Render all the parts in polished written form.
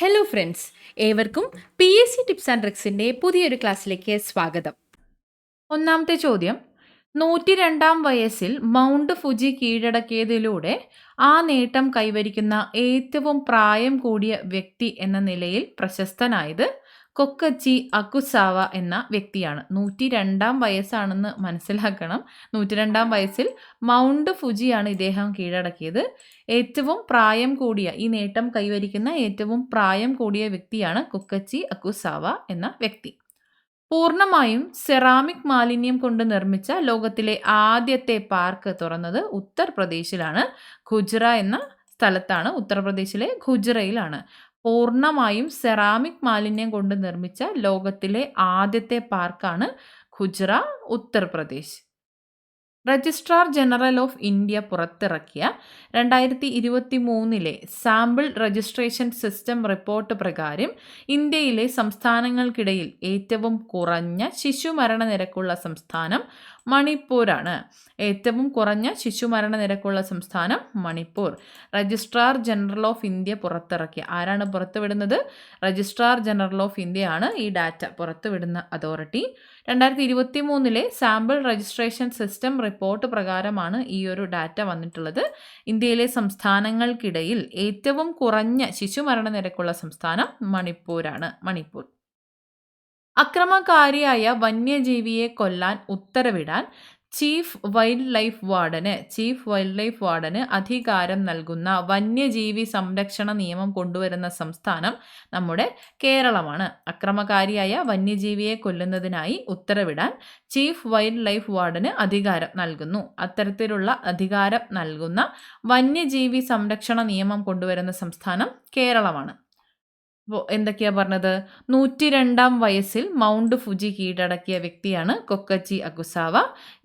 Hello friends, ഏവർക്കും PSC tips and ട്രിക്സിൻ്റെ പുതിയൊരു ക്ലാസ്സിലേക്ക് സ്വാഗതം. ഒന്നാമത്തെ ചോദ്യം, 102-ാം വയസ്സിൽ മൗണ്ട് ഫുജി കീഴടക്കിയതിലൂടെ ആ നേട്ടം കൈവരിക്കുന്ന ഏറ്റവും പ്രായം കൂടിയ വ്യക്തി എന്ന നിലയിൽ പ്രശസ്തനായത് കൊക്കച്ചി അക്കുസാവ എന്ന വ്യക്തിയാണ്. 102-ാം വയസ്സാണെന്ന് മനസ്സിലാക്കണം. 102-ാം വയസ്സിൽ മൗണ്ട് ഫുജിയാണ് ഇദ്ദേഹം കീഴടക്കിയത്. ഏറ്റവും പ്രായം കൂടിയ, ഈ നേട്ടം കൈവരിക്കുന്ന ഏറ്റവും പ്രായം കൂടിയ വ്യക്തിയാണ് കൊക്കച്ചി അക്കുസാവ എന്ന വ്യക്തി. പൂർണ്ണമായും സെറാമിക് മാലിന്യം കൊണ്ട് നിർമ്മിച്ച ലോകത്തിലെ ആദ്യത്തെ പാർക്ക് തുറന്നത് ഉത്തർപ്രദേശിലാണ്. ഖുജ്റ എന്ന സ്ഥലത്താണ്, ഉത്തർപ്രദേശിലെ ഖുജ്റയിലാണ്. പൂർണ്ണമായും സെറാമിക് മാലിന്യം കൊണ്ട് നിർമ്മിച്ച ലോകത്തിലെ ആദ്യത്തെ പാർക്കാണ് ഖുജ്റ, Uttar Pradesh. Registrar general of India പുറത്തിറക്കിയ 2023 സാമ്പിൾ രജിസ്ട്രേഷൻ സിസ്റ്റം റിപ്പോർട്ട് പ്രകാരം ഇന്ത്യയിലെ സംസ്ഥാനങ്ങൾക്കിടയിൽ ഏറ്റവും കുറഞ്ഞ ശിശുമരണ നിരക്കുള്ള സംസ്ഥാനം മണിപ്പൂരാണ്. ഏറ്റവും കുറഞ്ഞ ശിശുമരണ നിരക്കുള്ള സംസ്ഥാനം Manipur. Registrar general of India പുറത്തിറക്കിയ, ആരാണ് പുറത്തുവിടുന്നത്? രജിസ്ട്രാർ ജനറൽ ഓഫ് ഇന്ത്യയാണ് ഈ ഡാറ്റ പുറത്തുവിടുന്ന authority. 2023 sample registration system report പ്രകാരമാണ് ഈ ഒരു ഡാറ്റ വന്നിട്ടുള്ളത്. ഇന്ത്യയിലെ സംസ്ഥാനങ്ങൾക്കിടയിൽ ഏറ്റവും കുറഞ്ഞ ശിശുമരണ നിരക്കുള്ള സംസ്ഥാനം മണിപ്പൂരാണ്. മണിപ്പൂർ. അക്രമകാരിയായ വന്യജീവിയെ കൊല്ലാൻ ഉത്തരവിടാൻ ചീഫ് വൈൽഡ് ലൈഫ് വാർഡന് അധികാരം നൽകുന്ന വന്യജീവി സംരക്ഷണ നിയമം കൊണ്ടുവരുന്ന സംസ്ഥാനം നമ്മുടെ കേരളമാണ്. അക്രമകാരിയായ വന്യജീവിയെ കൊല്ലുന്നതിനായി ഉത്തരവിടാൻ ചീഫ് വൈൽഡ് ലൈഫ് വാർഡന് അധികാരം നൽകുന്നു. അത്തരത്തിലുള്ള അധികാരം നൽകുന്ന വന്യജീവി സംരക്ഷണ നിയമം കൊണ്ടുവരുന്ന സംസ്ഥാനം കേരളമാണ്. അപ്പോൾ എന്തൊക്കെയാ പറഞ്ഞത്? 102-ാം വയസ്സിൽ മൗണ്ട് ഫുജി കീഴടക്കിയ വ്യക്തിയാണ് കൊക്കച്ചി അക്കുസാവ.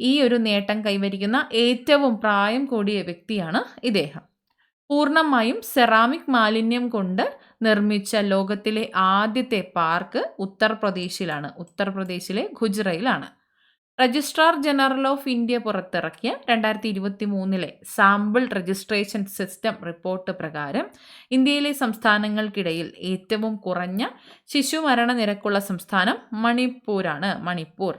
ഈ ഒരു നേട്ടം കൈവരിക്കുന്ന ഏറ്റവും പ്രായം കൂടിയ വ്യക്തിയാണ് ഇദ്ദേഹം. പൂർണ്ണമായും സെറാമിക് മാലിന്യം കൊണ്ട് നിർമ്മിച്ച ലോകത്തിലെ ആദ്യത്തെ പാർക്ക് ഉത്തർപ്രദേശിലാണ്. ഉത്തർപ്രദേശിലെ ഖുജ്റയിലാണ്. രജിസ്ട്രാർ ജനറൽ ഓഫ് ഇന്ത്യ പുറത്തിറക്കിയ 2023 സാമ്പിൾ രജിസ്ട്രേഷൻ സിസ്റ്റം റിപ്പോർട്ട് പ്രകാരം ഇന്ത്യയിലെ സംസ്ഥാനങ്ങൾക്കിടയിൽ ഏറ്റവും കുറഞ്ഞ ശിശുമരണ നിരക്കുള്ള സംസ്ഥാനം മണിപ്പൂരാണ്. മണിപ്പൂർ.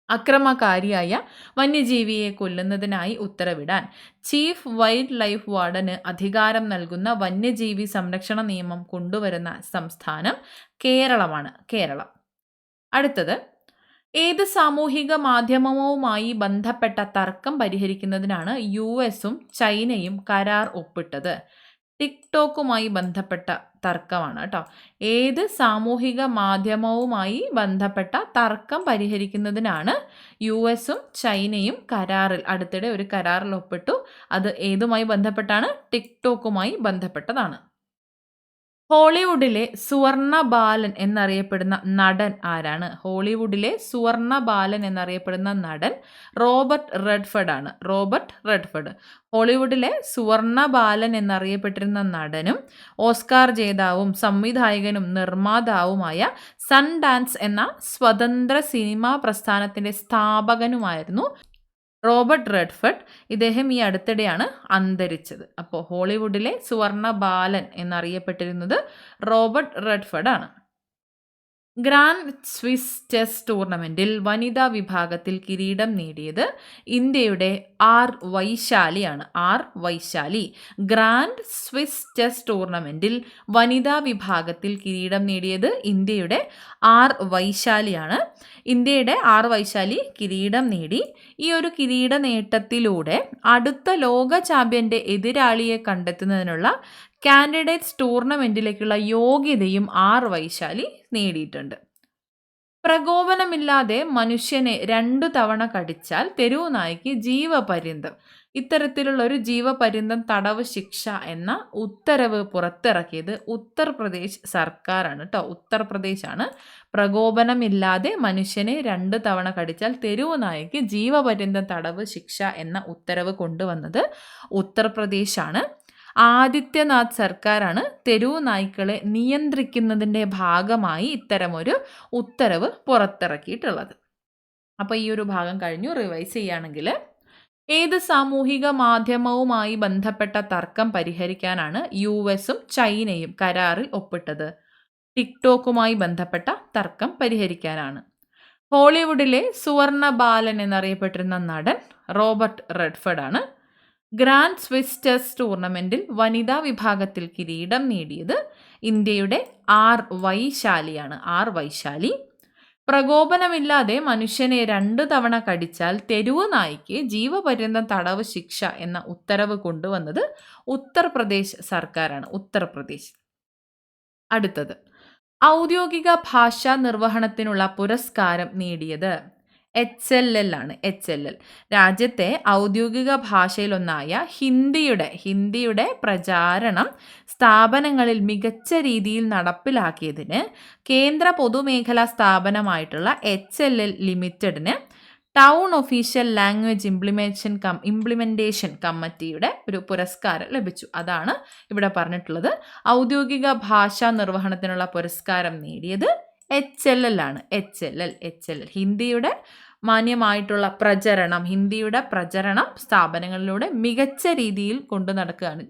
അക്രമകാരിയായ വന്യജീവിയെ കൊല്ലുന്നതിനായി ഉത്തരവിടാൻ ചീഫ് വൈൽഡ് ലൈഫ് വാർഡന് അധികാരം നൽകുന്ന വന്യജീവി സംരക്ഷണ നിയമം കൊണ്ടുവരുന്ന സംസ്ഥാനം കേരളമാണ്. കേരളം. അടുത്തത്, ഏത് സാമൂഹിക മാധ്യമവുമായി ബന്ധപ്പെട്ട തർക്കം പരിഹരിക്കുന്നതിനാണ് US-ഉം ചൈനയും കരാർ ഒപ്പിട്ടത്? ടിക്ടോക്കുമായി ബന്ധപ്പെട്ട തർക്കമാണ് കേട്ടോ. ഏത് സാമൂഹിക മാധ്യമവുമായി ബന്ധപ്പെട്ട തർക്കം പരിഹരിക്കുന്നതിനാണ് US-ഉം ചൈനയും അടുത്തിടെ ഒരു കരാറിൽ ഒപ്പിട്ടു. അത് ഏതുമായി ബന്ധപ്പെട്ടാണ്? ടിക്ടോക്കുമായി ബന്ധപ്പെട്ടതാണ്. ഹോളിവുഡിലെ സുവർണ ബാലൻ എന്നറിയപ്പെടുന്ന നടൻ ആരാണ്? ഹോളിവുഡിലെ സുവർണ ബാലൻ എന്നറിയപ്പെടുന്ന നടൻ റോബർട്ട് റെഡ്ഫോർഡ് ആണ്. Robert Redford. ഹോളിവുഡിലെ സുവർണ ബാലൻ എന്നറിയപ്പെട്ടിരുന്ന നടനും ഓസ്കാർ ജേതാവും സംവിധായകനും നിർമ്മാതാവുമായ സൺ ഡാൻസ് എന്ന സ്വതന്ത്ര സിനിമാ പ്രസ്ഥാനത്തിൻ്റെ സ്ഥാപകനുമായിരുന്നു റോബർട്ട് റെഡ്ഫോർഡ്. ഇദ്ദേഹം ഈ അടുത്തിടെയാണ് അന്തരിച്ചത്. അപ്പോൾ ഹോളിവുഡിലെ സുവർണ ബാലൻ എന്നറിയപ്പെട്ടിരുന്നത് റോബർട്ട് റെഡ്ഫോർഡ് ആണ്. ഗ്രാൻഡ് സ്വിസ് ചെസ് ടൂർണമെൻറ്റിൽ വനിതാ വിഭാഗത്തിൽ കിരീടം നേടിയത് ഇന്ത്യയുടെ ആർ വൈശാലിയാണ്. R Vaishali. Grand Swiss chess ടൂർണമെൻറ്റിൽ വനിതാ വിഭാഗത്തിൽ കിരീടം നേടിയത് ഇന്ത്യയുടെ ആർ വൈശാലിയാണ്. ഇന്ത്യയുടെ ആർ വൈശാലി കിരീടം നേടി. ഈ ഒരു കിരീട നേട്ടത്തിലൂടെ അടുത്ത ലോക ചാമ്പ്യൻ്റെ എതിരാളിയെ കണ്ടെത്തുന്നതിനുള്ള കാൻഡിഡേറ്റ്സ് ടൂർണമെൻറ്റിലേക്കുള്ള യോഗ്യതയും ആർ വൈശാലി നേടിയിട്ടുണ്ട്. പ്രകോപനമില്ലാതെ മനുഷ്യനെ 2 തവണ കടിച്ചാൽ തെരുവു നായ്ക്ക് ജീവപര്യന്തം. ഇത്തരത്തിലുള്ള ഒരു ജീവപര്യന്തം തടവ് ശിക്ഷ എന്ന ഉത്തരവ് പുറത്തിറക്കിയത് ഉത്തർപ്രദേശ് സർക്കാരാണ് കേട്ടോ. ഉത്തർപ്രദേശാണ്. പ്രകോപനമില്ലാതെ മനുഷ്യനെ 2 തവണ കടിച്ചാൽ തെരുവു നായ്ക്ക് ജീവപര്യന്തം തടവ് ശിക്ഷ എന്ന ഉത്തരവ് കൊണ്ടുവന്നത് ഉത്തർപ്രദേശാണ്. ആദിത്യനാഥ് സർക്കാരാണ് തെരുവു നായ്ക്കളെ നിയന്ത്രിക്കുന്നതിൻ്റെ ഭാഗമായി ഇത്തരമൊരു ഉത്തരവ് പുറത്തിറക്കിയിട്ടുള്ളത്. അപ്പോൾ ഈ ഒരു ഭാഗം കഴിഞ്ഞു. റിവൈസ് ചെയ്യുകയാണെങ്കിൽ ഏത് സാമൂഹിക മാധ്യമവുമായി ബന്ധപ്പെട്ട തർക്കം പരിഹരിക്കാനാണ് യുഎസും ചൈനയും കരാറിൽ ഒപ്പിട്ടത്? ടിക്ടോക്കുമായി ബന്ധപ്പെട്ട തർക്കം പരിഹരിക്കാനാണ്. ഹോളിവുഡിലെ സുവർണ ബാലൻ എന്നറിയപ്പെട്ടിരുന്ന നടൻ റോബർട്ട് റെഡ്ഫോർഡ് ആണ്. ഗ്രാൻഡ് സ്വിസ് ചെസ് ടൂർണമെന്റിൽ വനിതാ വിഭാഗത്തിൽ കിരീടം നേടിയത് ഇന്ത്യയുടെ ആർ വൈശാലി. പ്രകോപനമില്ലാതെ മനുഷ്യനെ 2 തവണ കടിച്ചാൽ തെരുവ് നായ്ക്ക് ജീവപര്യന്തം തടവ് ശിക്ഷ എന്ന ഉത്തരവ് കൊണ്ടുവന്നത് ഉത്തർപ്രദേശ് സർക്കാരാണ്. അടുത്തത്, ഔദ്യോഗിക ഭാഷാ നിർവഹണത്തിനുള്ള പുരസ്കാരം നേടിയത് HLL ആണ്. രാജ്യത്തെ ഔദ്യോഗിക ഭാഷയിലൊന്നായ ഹിന്ദിയുടെ പ്രചാരണം സ്ഥാപനങ്ങളിൽ മികച്ച രീതിയിൽ നടപ്പിലാക്കിയതിന് കേന്ദ്ര പൊതുമേഖലാ സ്ഥാപനമായിട്ടുള്ള HLL ലിമിറ്റഡിന് ടൗൺ ഒഫീഷ്യൽ ലാംഗ്വേജ് ഇംപ്ലിമെന്റേഷൻ കമ്മിറ്റിയുടെ ഒരു പുരസ്കാരം ലഭിച്ചു. അതാണ് ഇവിടെ പറഞ്ഞിട്ടുള്ളത്. ഔദ്യോഗിക ഭാഷാ നിർവഹണത്തിനുള്ള പുരസ്കാരം നേടിയത് HLL ആണ്. ഹിന്ദിയുടെ മാന്യമായിട്ടുള്ള ഹിന്ദിയുടെ പ്രചരണം സ്ഥാപനങ്ങളിലൂടെ മികച്ച രീതിയിൽ കൊണ്ടു നടക്കുകയാണ്.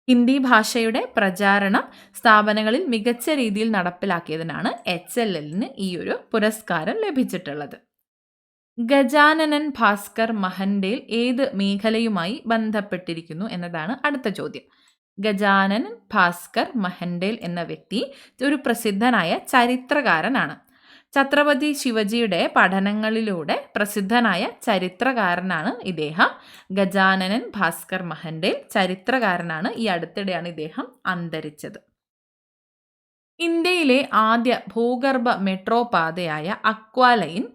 ഹിന്ദി ഭാഷയുടെ പ്രചാരണം സ്ഥാപനങ്ങളിൽ മികച്ച രീതിയിൽ നടപ്പിലാക്കിയതിനാണ് HLLന് ഈ ഒരു പുരസ്കാരം ലഭിച്ചിട്ടുള്ളത്. ഗജാനനൻ ഭാസ്കർ മഹൻഡേൽ ഏത് മേഖലയുമായി ബന്ധപ്പെട്ടിരിക്കുന്നു എന്നതാണ് അടുത്ത ചോദ്യം. ഗജാനൻ ഭാസ്കർ മഹൻഡേൽ എന്ന വ്യക്തി ഒരു പ്രസിദ്ധനായ ചരിത്രകാരനാണ്. ഛത്രപതി ശിവജിയുടെ പഠനങ്ങളിലൂടെ പ്രസിദ്ധനായ ചരിത്രകാരനാണ് ഇദ്ദേഹം. ഗജാനനൻ ഭാസ്കർ മഹൻഡേൽ ചരിത്രകാരനാണ്. ഈ അടുത്തിടെയാണ് ഇദ്ദേഹം അന്തരിച്ചത്. ഇന്ത്യയിലെ ആദ്യ ഭൂഗർഭ മെട്രോ പാതയായ അക്വാലൈൻ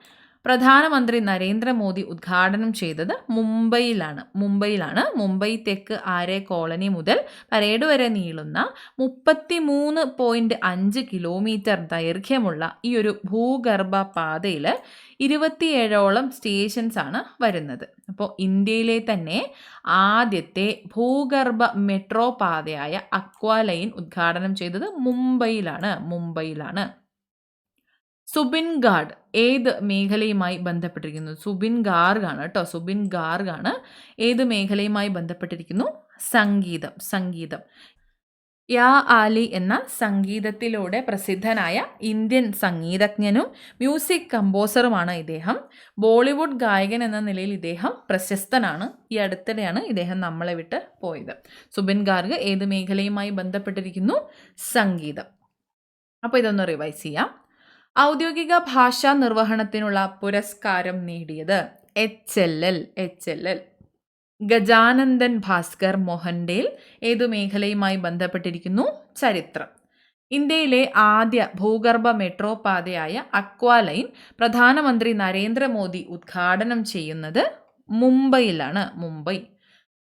പ്രധാനമന്ത്രി നരേന്ദ്രമോദി ഉദ്ഘാടനം ചെയ്തത് മുംബൈയിലാണ്. മുംബൈ തെക്ക് ആരെ കോളനി മുതൽ പരേഡ് വരെ നീളുന്ന 33.5 കിലോമീറ്റർ ദൈർഘ്യമുള്ള ഈ ഒരു ഭൂഗർഭ പാതയിൽ 27ഓളം സ്റ്റേഷൻസ് ആണ് വരുന്നത്. അപ്പോൾ ഇന്ത്യയിലെ തന്നെ ആദ്യത്തെ ഭൂഗർഭ മെട്രോ പാതയായ അക്വാലൈൻ ഉദ്ഘാടനം ചെയ്തത് മുംബൈയിലാണ്. സുബിൻ ഗാർഗ് ഏത് മേഖലയുമായി ബന്ധപ്പെട്ടിരിക്കുന്നു? സുബിൻ ഗാർഗ് ആണ്. ഏത് മേഖലയുമായി ബന്ധപ്പെട്ടിരിക്കുന്നു? സംഗീതം. യാ ആലി എന്ന സംഗീതത്തിലൂടെ പ്രസിദ്ധനായ ഇന്ത്യൻ സംഗീതജ്ഞനും മ്യൂസിക് കമ്പോസറുമാണ് ഇദ്ദേഹം. ബോളിവുഡ് ഗായകൻ എന്ന നിലയിൽ ഇദ്ദേഹം പ്രശസ്തനാണ്. ഈ അടുത്തിടെയാണ് ഇദ്ദേഹം നമ്മളെ വിട്ട് പോയത്. സുബിൻ ഗാർഗ് ഏത് മേഖലയുമായി ബന്ധപ്പെട്ടിരിക്കുന്നു? സംഗീതം. അപ്പോൾ ഇതൊന്ന് റിവൈസ് ചെയ്യാം. ഔദ്യോഗിക ഭാഷാ നിർവഹണത്തിനുള്ള പുരസ്കാരം നേടിയത് HLL. ഗജാനന്ദൻ ഭാസ്കർ മൊഹൻഡേൽ ഏതു മേഖലയുമായി ബന്ധപ്പെട്ടിരിക്കുന്നു? ചരിത്രം. ഇന്ത്യയിലെ ആദ്യ ഭൂഗർഭ മെട്രോ പാതയായ അക്വാലൈൻ പ്രധാനമന്ത്രി നരേന്ദ്രമോദി ഉദ്ഘാടനം ചെയ്യുന്നത് മുംബൈയിലാണ്.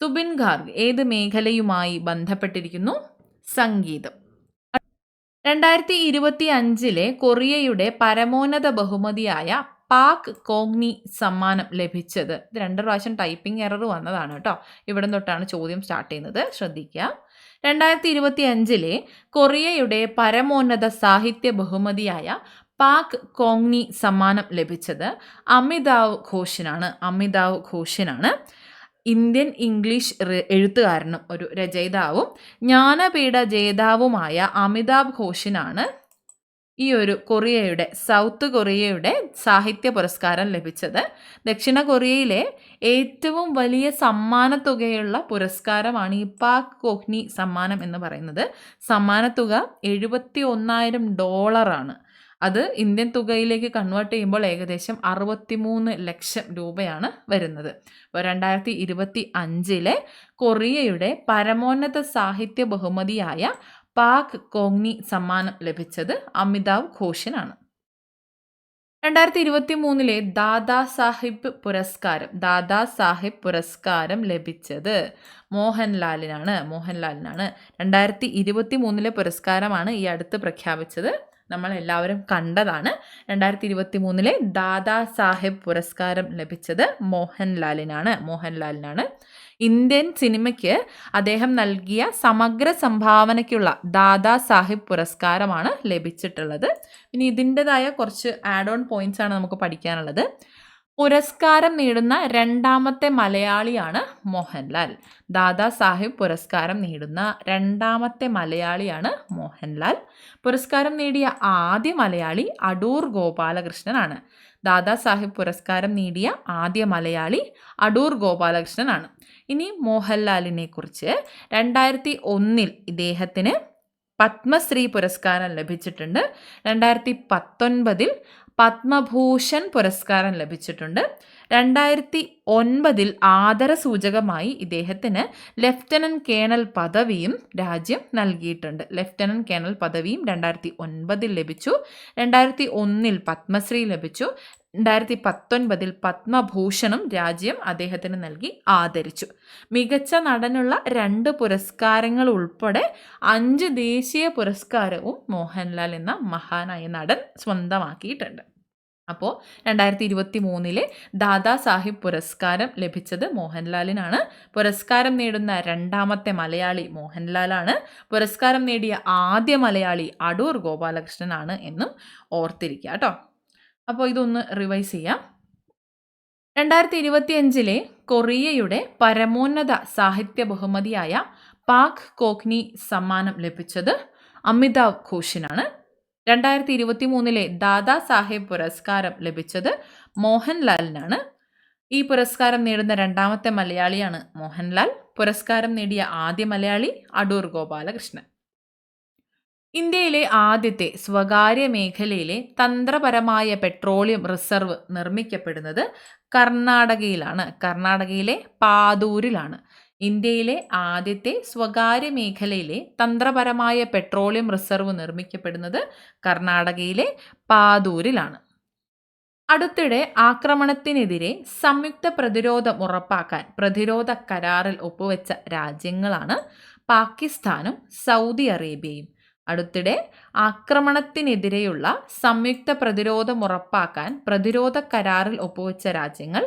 സുബിൻ ഗാർഗ് ഏത് മേഖലയുമായി ബന്ധപ്പെട്ടിരിക്കുന്നു? സംഗീതം. 2025 കൊറിയയുടെ പരമോന്നത ബഹുമതിയായ പാക് കോങ്നി സമ്മാനം ലഭിച്ചത്. ഇത് 2 പ്രാവശ്യം ടൈപ്പിംഗ് എറർ വന്നതാണ് കേട്ടോ. ഇവിടെ തൊട്ടാണ് ചോദ്യം സ്റ്റാർട്ട് ചെയ്യുന്നത്, ശ്രദ്ധിക്കുക. 2025 കൊറിയയുടെ പരമോന്നത സാഹിത്യ ബഹുമതിയായ പാക് കോങ്നി സമ്മാനം ലഭിച്ചത് അമിതാവ് ഘോഷിനാണ്. ഇന്ത്യൻ ഇംഗ്ലീഷ് എഴുത്തുകാരനും ഒരു രചയിതാവും ജ്ഞാനപീഠ ജേതാവുമായ അമിതാവ് ഘോഷിനാണ് ഈ ഒരു സൗത്ത് കൊറിയയുടെ സാഹിത്യ പുരസ്കാരം ലഭിച്ചത്. ദക്ഷിണ കൊറിയയിലെ ഏറ്റവും വലിയ സമ്മാനത്തുകയുള്ള പുരസ്കാരമാണ് ഈ പാക് കോങ്നി സമ്മാനം എന്ന് പറയുന്നത്. സമ്മാനത്തുക $71,000 ആണ്. അത് ഇന്ത്യൻ തുകയിലേക്ക് കൺവേർട്ട് ചെയ്യുമ്പോൾ ഏകദേശം 63 ലക്ഷം രൂപയാണ് വരുന്നത്. അപ്പോൾ 2025 കൊറിയയുടെ പരമോന്നത സാഹിത്യ ബഹുമതിയായ പാക് കോങ്നി സമ്മാനം ലഭിച്ചത് അമിതാവ് ഘോഷിനാണ്. 2023 ദാദാ സാഹിബ് പുരസ്കാരം ലഭിച്ചത് മോഹൻലാലിനാണ്. 2023 പുരസ്കാരമാണ് ഈ അടുത്ത് പ്രഖ്യാപിച്ചത്. നമ്മൾ എല്ലാവരും കണ്ടതാണ്. 2023 ദാദാ സാഹിബ് പുരസ്കാരം ലഭിച്ചത് മോഹൻലാലിനാണ്. ഇന്ത്യൻ സിനിമയ്ക്ക് അദ്ദേഹം നൽകിയ സമഗ്ര സംഭാവനയ്ക്കുള്ള ദാദാ സാഹിബ് പുരസ്കാരമാണ് ലഭിച്ചിട്ടുള്ളത്. ഇനി ഇതിൻ്റെതായ കുറച്ച് ആഡ് ഓൺ പോയിന്റ്സ് ആണ് നമുക്ക് പഠിക്കാനുള്ളത്. പുരസ്കാരം നേടുന്ന രണ്ടാമത്തെ മലയാളിയാണ് മോഹൻലാൽ. ദാദാ സാഹിബ് പുരസ്കാരം നേടുന്ന രണ്ടാമത്തെ മലയാളിയാണ് മോഹൻലാൽ. പുരസ്കാരം നേടിയ ആദ്യ മലയാളി അടൂർ ഗോപാലകൃഷ്ണനാണ്. ദാദാ സാഹിബ് പുരസ്കാരം നേടിയ ആദ്യ മലയാളി അടൂർ ഗോപാലകൃഷ്ണനാണ്. ഇനി മോഹൻലാലിനെ കുറിച്ച് 2001 ഇദ്ദേഹത്തിന് പത്മശ്രീ പുരസ്കാരം ലഭിച്ചിട്ടുണ്ട്. 2019 പത്മഭൂഷൺ പുരസ്കാരം ലഭിച്ചിട്ടുണ്ട്. 2009 ആദരസൂചകമായി ഇദ്ദേഹത്തിന് ലഫ്റ്റനന്റ് കേണൽ പദവിയും രാജ്യം നൽകിയിട്ടുണ്ട്. ലഫ്റ്റനന്റ് കേണൽ പദവിയും 2009 ലഭിച്ചു. 2001 പത്മശ്രീ ലഭിച്ചു. 2019 പത്മഭൂഷണും രാജ്യം അദ്ദേഹത്തിന് നൽകി ആദരിച്ചു. മികച്ച നടനുള്ള 2 പുരസ്കാരങ്ങൾ ഉൾപ്പെടെ 5 ദേശീയ പുരസ്കാരവും മോഹൻലാൽ എന്ന മഹാനായ നടൻ സ്വന്തമാക്കിയിട്ടുണ്ട്. അപ്പോൾ 2023 ദാദാ സാഹിബ് പുരസ്കാരം ലഭിച്ചത് മോഹൻലാലിനാണ്. പുരസ്കാരം നേടുന്ന രണ്ടാമത്തെ മലയാളി മോഹൻലാലാണ്. പുരസ്കാരം നേടിയ ആദ്യ മലയാളി അടൂർ ഗോപാലകൃഷ്ണനാണ് എന്നും ഓർത്തിരിക്കുക കേട്ടോ. അപ്പോൾ ഇതൊന്ന് റിവൈസ് ചെയ്യാം. 2025 കൊറിയയുടെ പരമോന്നത സാഹിത്യ ബഹുമതിയായ പാക് കോക്നി സമ്മാനം ലഭിച്ചത് അമിതാവ് ഘോഷിനാണ്. 2023 ദാദാ സാഹേബ് പുരസ്കാരം ലഭിച്ചത് മോഹൻലാലിനാണ്. ഈ പുരസ്കാരം നേടുന്ന രണ്ടാമത്തെ മലയാളിയാണ് മോഹൻലാൽ. പുരസ്കാരം നേടിയ ആദ്യ മലയാളി അടൂർ ഗോപാലകൃഷ്ണൻ. ഇന്ത്യയിലെ ആദ്യത്തെ സ്വകാര്യ മേഖലയിലെ തന്ത്രപരമായ പെട്രോളിയം റിസർവ് നിർമ്മിക്കപ്പെടുന്നത് കർണാടകയിലാണ്. കർണാടകയിലെ പാതൂരിലാണ്. ഇന്ത്യയിലെ ആദ്യത്തെ സ്വകാര്യ മേഖലയിലെ തന്ത്രപരമായ പെട്രോളിയം റിസർവ് നിർമ്മിക്കപ്പെടുന്നത് കർണാടകയിലെ പാതൂരിലാണ്. അടുത്തിടെ ആക്രമണത്തിനെതിരെ സംയുക്ത പ്രതിരോധം ഉറപ്പാക്കാൻ പ്രതിരോധ കരാറിൽ ഒപ്പുവെച്ച രാജ്യങ്ങളാണ് പാകിസ്ഥാനും സൗദി അറേബ്യയും. അടുത്തിടെ ആക്രമണത്തിനെതിരെയുള്ള സംയുക്ത പ്രതിരോധം ഉറപ്പാക്കാൻ പ്രതിരോധ കരാറിൽ ഒപ്പുവെച്ച രാജ്യങ്ങൾ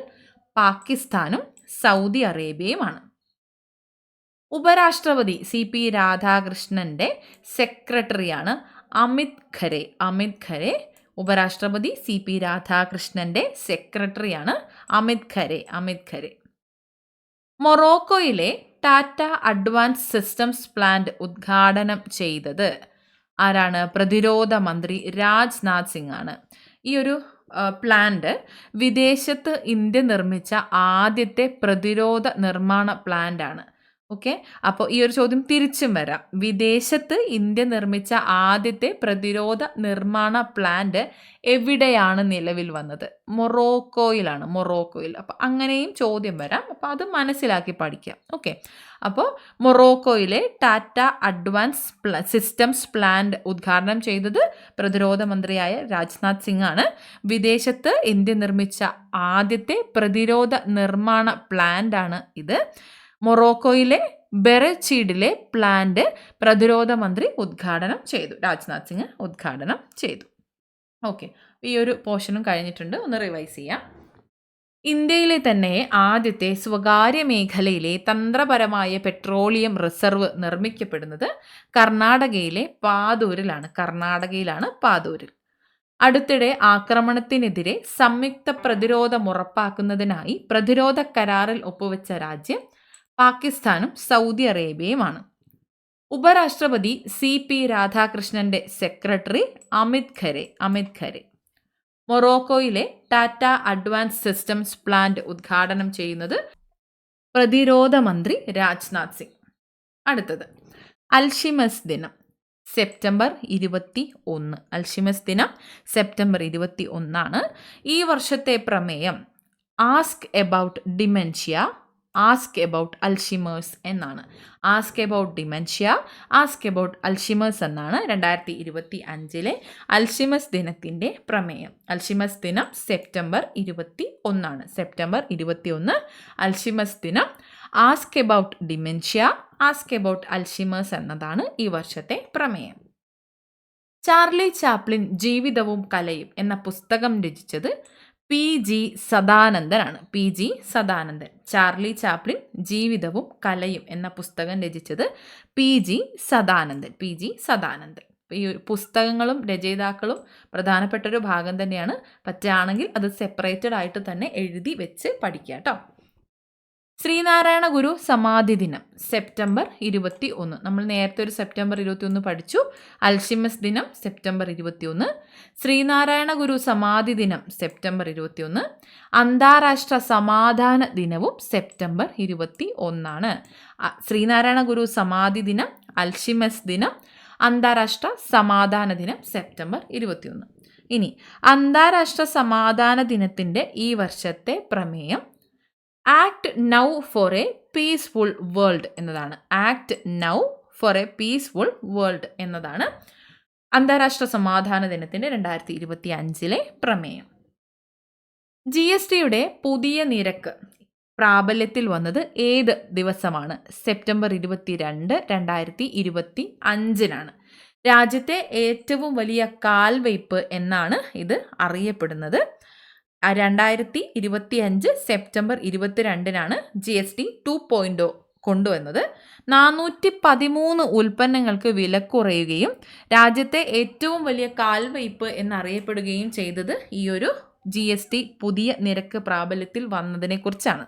പാകിസ്ഥാനും സൗദി അറേബ്യയുമാണ്. ഉപരാഷ്ട്രപതി CP രാധാകൃഷ്ണന്റെ സെക്രട്ടറിയാണ് അമിത് ഖരെ. അമിത് ഖരെ ഉപരാഷ്ട്രപതി CP രാധാകൃഷ്ണന്റെ സെക്രട്ടറിയാണ് അമിത് ഖരെ. അമിത് ഖരെ. മൊറോക്കോയിലെ ടാറ്റ അഡ്വാൻസ് സിസ്റ്റംസ് പ്ലാന്റ് ഉദ്ഘാടനം ചെയ്തത് ആരാണ്? പ്രതിരോധ മന്ത്രി രാജ്നാഥ് സിംഗ് ആണ്. ഈ ഒരു പ്ലാന്റ് വിദേശത്ത് ഇന്ത്യ നിർമ്മിച്ച ആദ്യത്തെ പ്രതിരോധ നിർമ്മാണ പ്ലാന്റ് ആണ്. ഓക്കെ, അപ്പോൾ ഈ ഒരു ചോദ്യം തിരിച്ചും വരാം. വിദേശത്ത് ഇന്ത്യ നിർമ്മിച്ച ആദ്യത്തെ പ്രതിരോധ നിർമ്മാണ പ്ലാന്റ് എവിടെയാണ് നിലവിൽ വന്നത്? മൊറോക്കോയിലാണ്. മൊറോക്കോയിൽ. അപ്പോൾ അങ്ങനെയും ചോദ്യം വരാം. അപ്പോൾ അത് മനസ്സിലാക്കി പഠിക്കാം. ഓക്കെ, അപ്പോൾ മൊറോക്കോയിലെ ടാറ്റ അഡ്വാൻസ് സിസ്റ്റംസ് പ്ലാന്റ് ഉദ്ഘാടനം ചെയ്തത് പ്രതിരോധ മന്ത്രിയായ രാജ്നാഥ് സിംഗ് ആണ്. വിദേശത്ത് ഇന്ത്യ നിർമ്മിച്ച ആദ്യത്തെ പ്രതിരോധ നിർമ്മാണ പ്ലാന്റ് ആണ് ഇത്. മൊറോക്കോയിലെ ബെറച്ചീഡിലെ പ്ലാന്റ് പ്രതിരോധ മന്ത്രി ഉദ്ഘാടനം ചെയ്തു. രാജ്നാഥ് സിംഗ് ഉദ്ഘാടനം ചെയ്തു. ഓക്കെ, ഈ ഒരു പോർഷനും കഴിഞ്ഞിട്ടുണ്ട്. ഒന്ന് റിവൈസ് ചെയ്യാം. ഇന്ത്യയിലെ തന്നെ ആദ്യത്തെ സ്വകാര്യ മേഖലയിലെ തന്ത്രപരമായ പെട്രോളിയം റിസർവ് നിർമ്മിക്കപ്പെടുന്നത് കർണാടകയിലെ പാതൂരിലാണ്. കർണാടകയിലാണ് പാതൂരിൽ. അടുത്തിടെ ആക്രമണത്തിനെതിരെ സംയുക്ത പ്രതിരോധം ഉറപ്പാക്കുന്നതിനായി പ്രതിരോധ കരാറിൽ ഒപ്പുവെച്ച രാജ്യം പാകിസ്ഥാനും സൗദി അറേബ്യയുമാണ്. ഉപരാഷ്ട്രപതി CP രാധാകൃഷ്ണന്റെ സെക്രട്ടറി അമിത് ഖരെ. അമിത് ഖരെ. മൊറോക്കോയിലെ ടാറ്റ അഡ്വാൻസ് സിസ്റ്റംസ് പ്ലാന്റ് ഉദ്ഘാടനം ചെയ്യുന്നത് പ്രതിരോധ മന്ത്രി രാജ്നാഥ് സിംഗ്. അടുത്തത് അൽഷിമസ് ദിനം സെപ്റ്റംബർ 21. അൽഷിമസ് ദിനം സെപ്റ്റംബർ 21. ഈ വർഷത്തെ പ്രമേയം ask about dementia, ask about Alzheimer's എന്നാണ്. Ask about dementia, ask about Alzheimer's എന്നാണ് 2025 അൽഷിമസ് ദിനത്തിൻ്റെ പ്രമേയം. അൽഷിമസ് ദിനം സെപ്റ്റംബർ 21. സെപ്റ്റംബർ 21 അൽഷിമസ് ദിനം. Ask about dementia, ask about Alzheimer's എന്നതാണ് ഈ വർഷത്തെ പ്രമേയം. ചാർലി ചാപ്ലിൻ ജീവിതവും കലയും എന്ന പുസ്തകം രചിച്ചത് PG സദാനന്ദനാണ്. PG സദാനന്ദൻ. ചാർലി ചാപ്ലിൻ ജീവിതവും കലയും എന്ന പുസ്തകം രചിച്ചത് PG സദാനന്ദൻ. PG സദാനന്ദൻ. ഈ പുസ്തകങ്ങളും രചയിതാക്കളും പ്രധാനപ്പെട്ടൊരു ഭാഗം തന്നെയാണ്. പറ്റുകയാണെങ്കിൽ അത് സെപ്പറേറ്റഡ് ആയിട്ട് തന്നെ എഴുതി വെച്ച് പഠിക്കുക കേട്ടോ. ശ്രീനാരായണ ഗുരു സമാധി ദിനം സെപ്റ്റംബർ 21. നമ്മൾ നേരത്തെ ഒരു സെപ്റ്റംബർ 21 പഠിച്ചു. അൽഷിമസ് ദിനം സെപ്റ്റംബർ 21. ശ്രീനാരായണ ഗുരു സമാധി ദിനം സെപ്റ്റംബർ 21. അന്താരാഷ്ട്ര സമാധാന ദിനവും സെപ്റ്റംബർ 21. ശ്രീനാരായണ ഗുരു സമാധി ദിനം, അൽഷിമസ് ദിനം, അന്താരാഷ്ട്ര സമാധാന ദിനം സെപ്റ്റംബർ 21. ഇനി അന്താരാഷ്ട്ര സമാധാന ദിനത്തിൻ്റെ ഈ വർഷത്തെ പ്രമേയം act now for a peaceful world എന്നതാണ്. Act now for a peaceful world എന്നതാണ് അന്താരാഷ്ട്ര സമാധാന ദിനത്തിൻ്റെ 2025 പ്രമേയം. GSTയുടെ പുതിയ നിരക്ക് പ്രാബല്യത്തിൽ വന്നത് ഏത് ദിവസമാണ്? സെപ്റ്റംബർ 22, 2025 രാജ്യത്തെ ഏറ്റവും വലിയ കാൽവയ്പ് എന്നാണ് ഇത് അറിയപ്പെടുന്നത്. 2025 സെപ്റ്റംബർ 22 GST 2.0 കൊണ്ടുവന്നത്. 413 ഉൽപ്പന്നങ്ങൾക്ക് വിലക്കുറയുകയും രാജ്യത്തെ ഏറ്റവും വലിയ കാൽവയ്പ് എന്നറിയപ്പെടുകയും ചെയ്തത് ഈ ഒരു GST പുതിയ നിരക്ക് പ്രാബല്യത്തിൽ വന്നതിനെ കുറിച്ചാണ്.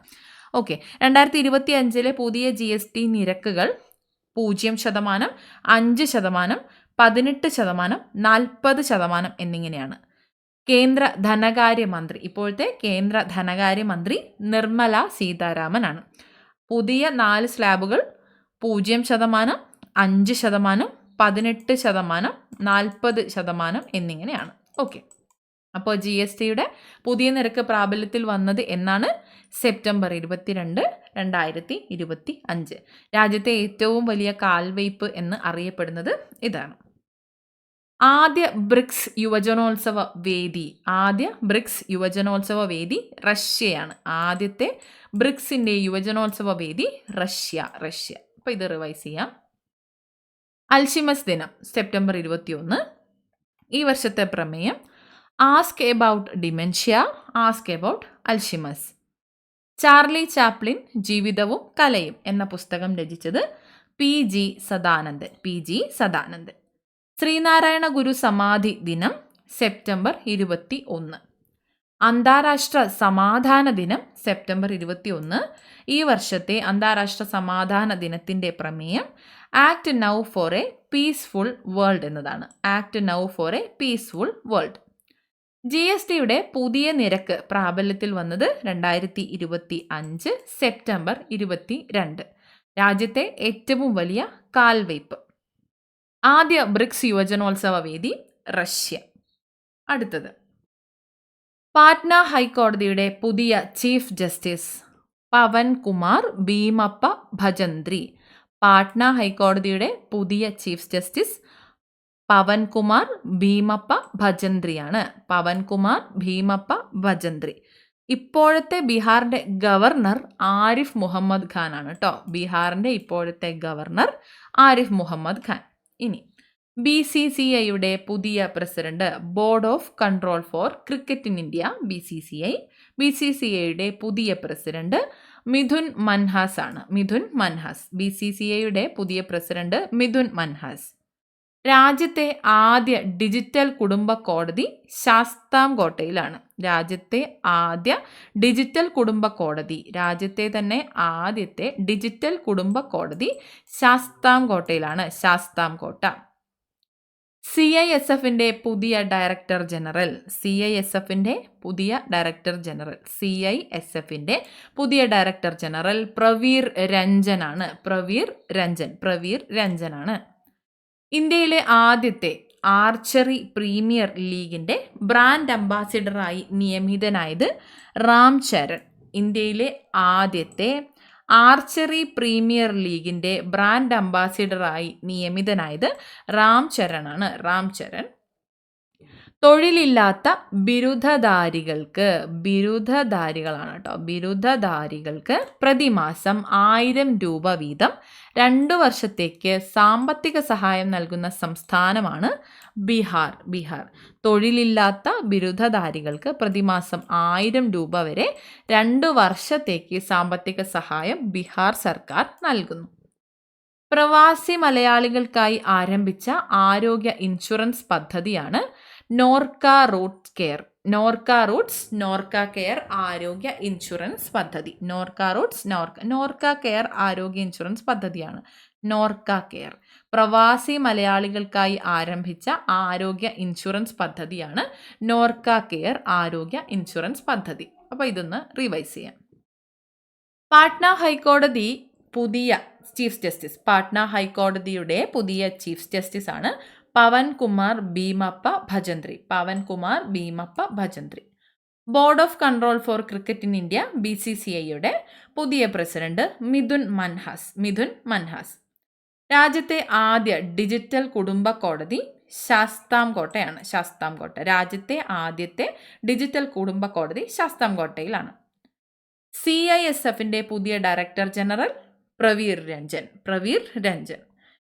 ഓക്കെ, 2025 പുതിയ GST നിരക്കുകൾ 0%, 5%, 18%, 40% എന്നിങ്ങനെയാണ്. കേന്ദ്ര ധനകാര്യമന്ത്രി, ഇപ്പോഴത്തെ കേന്ദ്ര ധനകാര്യമന്ത്രി നിർമ്മല സീതാരാമനാണ്. പുതിയ 4 സ്ലാബുകൾ 0%, 5%, 18%, 40% എന്നിങ്ങനെയാണ്. ഓക്കെ, അപ്പോൾ GSTയുടെ പുതിയ നിരക്ക് പ്രാബല്യത്തിൽ വന്നത് എന്നാണ്? സെപ്റ്റംബർ 22, 2025. രാജ്യത്തെ ഏറ്റവും വലിയ കാൽവയ്പ് എന്ന് അറിയപ്പെടുന്നത് ഇതാണ്. ആദ്യ ബ്രിക്സ് യുവജനോത്സവ വേദി റഷ്യയാണ്. ആദ്യത്തെ ബ്രിക്സിൻ്റെ യുവജനോത്സവ വേദി റഷ്യ. അപ്പോൾ ഇത് റിവൈസ് ചെയ്യാം. അൽഷിമസ് ദിനം സെപ്റ്റംബർ 21. ഈ വർഷത്തെ പ്രമേയം ask about dementia, ask about Alzheimer's. Charlie Chaplin ജീവിതവും കലയും എന്ന പുസ്തകം രചിച്ചത് PG സദാനന്ദൻ. ശ്രീനാരായണ ഗുരു സമാധി ദിനം സെപ്റ്റംബർ 21. അന്താരാഷ്ട്ര സമാധാന ദിനം സെപ്റ്റംബർ 21. ഈ വർഷത്തെ അന്താരാഷ്ട്ര സമാധാന ദിനത്തിൻ്റെ പ്രമേയം act now for a peaceful world എന്നതാണ്. Act now for a peaceful world. GSTയുടെ പുതിയ നിരക്ക് പ്രാബല്യത്തിൽ വന്നത് 2025 സെപ്റ്റംബർ 22. രാജ്യത്തെ ഏറ്റവും വലിയ കാൽവയ്പ്. ആദ്യ ബ്രിക്സ് യുവജനോത്സവ വേദി റഷ്യ. അടുത്തത് പാറ്റ്ന ഹൈക്കോടതിയുടെ പുതിയ ചീഫ് ജസ്റ്റിസ് പവൻ കുമാർ ഭീമപ്പ ഭജന്ത്രി. പാറ്റ്ന ഹൈക്കോടതിയുടെ പുതിയ ചീഫ് ജസ്റ്റിസ് പവൻ കുമാർ ഭീമപ്പ ഭജന്ത്രിയാണ്. പവൻ കുമാർ ഭീമപ്പ ഭജന്ത്രി. ഇപ്പോഴത്തെ ബീഹാറിൻ്റെ ഗവർണർ ആരിഫ് മുഹമ്മദ് ഖാൻ ആണ് കേട്ടോ. ബീഹാറിൻ്റെ ഇപ്പോഴത്തെ ഗവർണർ ആരിഫ് മുഹമ്മദ് ഖാൻ. ഇനി BCCIയുടെ പുതിയ president, board of control for cricket in India BCCIയുടെ പുതിയ പ്രസിഡന്റ് മിഥുൻ മൻഹാസ് ആണ്. BCCIയുടെ പുതിയ പ്രസിഡന്റ് മിഥുൻ മൻഹാസ്. രാജ്യത്തെ ആദ്യ ഡിജിറ്റൽ കുടുംബ കോടതി ശാസ്താംകോട്ടയിലാണ്. രാജ്യത്തെ ആദ്യ ഡിജിറ്റൽ കുടുംബ കോടതി, രാജ്യത്തെ തന്നെ ആദ്യത്തെ ഡിജിറ്റൽ കുടുംബ കോടതി ശാസ്താംകോട്ടയിലാണ്. ശാസ്താംകോട്ട. CISFൻ്റെ പുതിയ ഡയറക്ടർ ജനറൽ പ്രവീർ രഞ്ജനാണ്. ഇന്ത്യയിലെ ആദ്യത്തെ ആർച്ചറി പ്രീമിയർ ലീഗിൻ്റെ ബ്രാൻഡ് അംബാസിഡറായി നിയമിതനായത് റാം ചരൺ. ഇന്ത്യയിലെ ആദ്യത്തെ ആർച്ചറി പ്രീമിയർ ലീഗിൻ്റെ ബ്രാൻഡ് അംബാസിഡറായി നിയമിതനായത് റാം ചരണാണ്. തൊഴിലില്ലാത്ത ബിരുദധാരികൾക്ക് പ്രതിമാസം 1000 രൂപ വീതം 2 വർഷത്തേക്ക് സാമ്പത്തിക സഹായം നൽകുന്ന സംസ്ഥാനമാണ് ബീഹാർ. തൊഴിലില്ലാത്ത ബിരുദധാരികൾക്ക് പ്രതിമാസം 1000 രൂപ വരെ 2 വർഷത്തേക്ക് സാമ്പത്തിക സഹായം ബീഹാർ സർക്കാർ നൽകുന്നു. പ്രവാസി മലയാളികൾക്കായി ആരംഭിച്ച ആരോഗ്യ ഇൻഷുറൻസ് പദ്ധതിയാണ് Norka Roots care. Norka care ആരോഗ്യ ഇൻഷുറൻസ് പദ്ധതി. നോർക്ക കെയർ ആരോഗ്യ ഇൻഷുറൻസ് പദ്ധതിയാണ് നോർക്ക കെയർ. പ്രവാസി മലയാളികൾക്കായി ആരംഭിച്ച ആരോഗ്യ ഇൻഷുറൻസ് പദ്ധതിയാണ് നോർക്ക കെയർ ആരോഗ്യ ഇൻഷുറൻസ് പദ്ധതി. അപ്പോൾ ഇതൊന്ന് റിവൈസ് ചെയ്യാം. പാട്ന ഹൈക്കോടതി പുതിയ ചീഫ് ജസ്റ്റിസ്, പാട്ന ഹൈക്കോടതിയുടെ പുതിയ ചീഫ് ജസ്റ്റിസ് ആണ് Pavankumar Bheemappa Bhajantri. Board of control for cricket in India BCCIയുടെ പുതിയ പ്രസിഡന്റ് മിഥുൻ മൻഹാസ്. രാജ്യത്തെ ആദ്യ ഡിജിറ്റൽ കുടുംബ കോടതി ശാസ്താംകോട്ടയാണ്. രാജ്യത്തെ ആദ്യത്തെ ഡിജിറ്റൽ കുടുംബ കോടതി ശാസ്താംകോട്ടയിലാണ്. CISFന്റെ പുതിയ ഡയറക്ടർ ജനറൽ പ്രവീർ രഞ്ജൻ.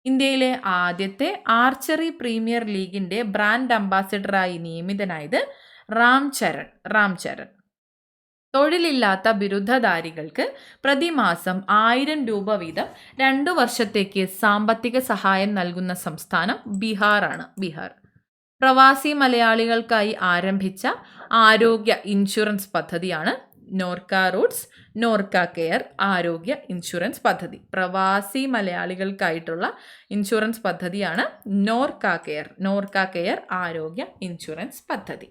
ഇന്ത്യയിലെ ആദ്യത്തെ ആർച്ചറി പ്രീമിയർ ലീഗിന്റെ ബ്രാൻഡ് അംബാസിഡറായി നിയമിതനായത് റാം ചരൺ. തൊഴിലില്ലാത്ത ബിരുദധാരികൾക്ക് പ്രതിമാസം 1000 രൂപ വീതം 2 വർഷത്തേക്ക് സാമ്പത്തിക സഹായം നൽകുന്ന സംസ്ഥാനം ബീഹാർ. പ്രവാസി മലയാളികൾക്കായി ആരംഭിച്ച ആരോഗ്യ ഇൻഷുറൻസ് പദ്ധതിയാണ് നോർക്ക കെയർ ആരോഗ്യ ഇൻഷുറൻസ് പദ്ധതി. പ്രവാസി മലയാളികൾക്കായിട്ടുള്ള ഇൻഷുറൻസ് പദ്ധതിയാണ് നോർക്ക കെയർ ആരോഗ്യ ഇൻഷുറൻസ് പദ്ധതി.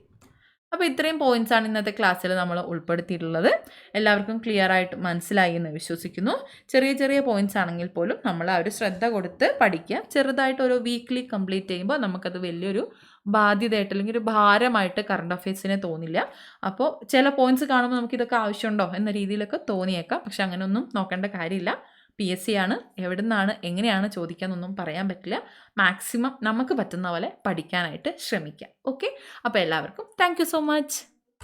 അപ്പോൾ ഇത്രയും പോയിന്റ്സ് ആണ് ഇന്നത്തെ ക്ലാസ്സിൽ നമ്മൾ ഉൾപ്പെടുത്തിയിട്ടുള്ളത്. എല്ലാവർക്കും ക്ലിയർ ആയിട്ട് മനസ്സിലായി എന്ന് വിശ്വസിക്കുന്നു. ചെറിയ പോയിന്റ്സ് ആണെങ്കിൽ പോലും നമ്മൾ ആ ഒരു ശ്രദ്ധ കൊടുത്ത് പഠിക്കുക. ചെറുതായിട്ട് ഒരു വീക്ക്ലി കംപ്ലീറ്റ് ചെയ്യുമ്പോൾ നമുക്കത് വലിയൊരു ബാധ്യതയായിട്ട് അല്ലെങ്കിൽ ഒരു ഭാരമായിട്ട് കറണ്ട് അഫയേഴ്സിനെ തോന്നില്ല. അപ്പോൾ ചില പോയിന്റ്സ് കാണുമ്പോൾ നമുക്കിതൊക്കെ ആവശ്യമുണ്ടോ എന്ന രീതിയിലൊക്കെ തോന്നിയേക്കാം. പക്ഷെ അങ്ങനെയൊന്നും നോക്കേണ്ട കാര്യമില്ല. PSC ആണ്, എവിടെ നിന്നാണ് എങ്ങനെയാണ് ചോദിക്കാമെന്നൊന്നും പറയാൻ പറ്റില്ല. മാക്സിമം നമുക്ക് പറ്റുന്ന പോലെ പഠിക്കാനായിട്ട് ശ്രമിക്കാം. ഓക്കെ, അപ്പോൾ എല്ലാവർക്കും താങ്ക് യു സോ മച്ച്.